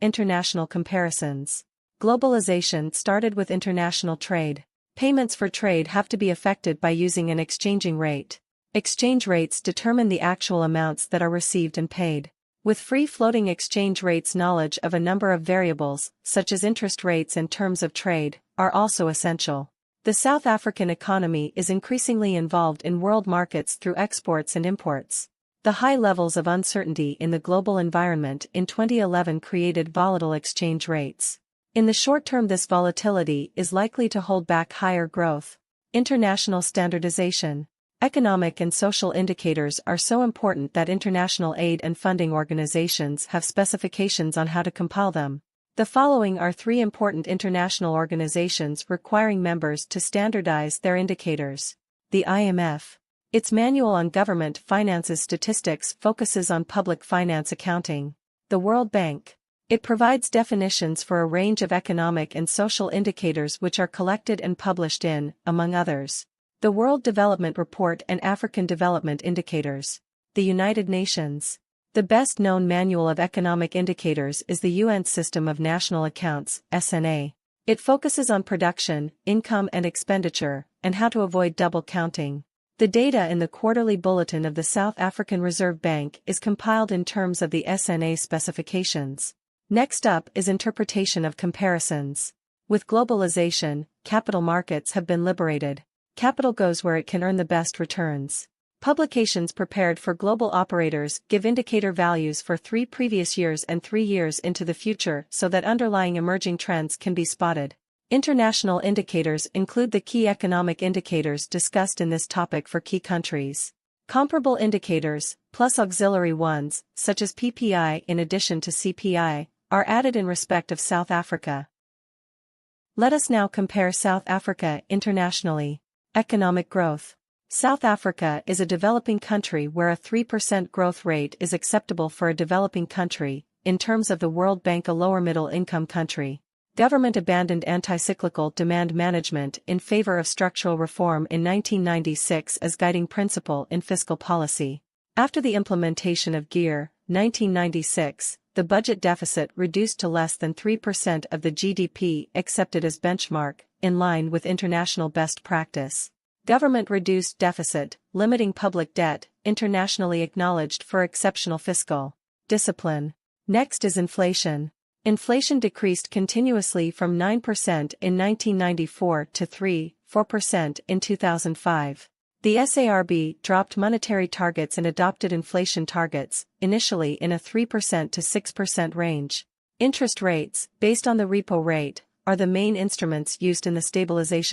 International comparisons. Globalization started with international trade. Payments for trade have to be effected by using an exchanging rate. Exchange rates determine the actual amounts that are received and paid. With free-floating exchange rates, knowledge of a number of variables, such as interest rates and terms of trade, are also essential. The South African economy is increasingly involved in world markets through exports and imports. The high levels of uncertainty in the global environment in 2011 created volatile exchange rates. In the short term, this volatility is likely to hold back higher growth. International standardization. Economic and social indicators are so important that international aid and funding organizations have specifications on how to compile them. The following are 3 important international organizations requiring members to standardize their indicators. The IMF. Its Manual on Government Finances Statistics focuses on public finance accounting. The World Bank. It provides definitions for a range of economic and social indicators which are collected and published in, among others, the World Development Report and African Development Indicators. The United Nations. The best-known manual of economic indicators is the UN System of National Accounts, SNA. It focuses on production, income and expenditure, and how to avoid double counting. The data in the quarterly bulletin of the South African Reserve Bank is compiled in terms of the SNA specifications. Next up is interpretation of comparisons. With globalization, capital markets have been liberated. Capital goes where it can earn the best returns. Publications prepared for global operators give indicator values for 3 previous years and 3 years into the future so that underlying emerging trends can be spotted. International indicators include the key economic indicators discussed in this topic for key countries. Comparable indicators, plus auxiliary ones, such as PPI in addition to CPI, are added in respect of South Africa. Let us now compare South Africa internationally. Economic growth. South Africa is a developing country where a 3% growth rate is acceptable for a developing country, in terms of the World Bank a lower middle-income country. Government abandoned anti-cyclical demand management in favor of structural reform in 1996 as guiding principle in fiscal policy. After the implementation of GEAR, 1996, the budget deficit reduced to less than 3% of the GDP accepted as benchmark, in line with international best practice. Government reduced deficit, limiting public debt, internationally acknowledged for exceptional fiscal discipline. Next is inflation. Inflation decreased continuously from 9% in 1994 to 3.4% in 2005. The SARB dropped monetary targets and adopted inflation targets, initially in a 3% to 6% range. Interest rates, based on the repo rate, are the main instruments used in the stabilization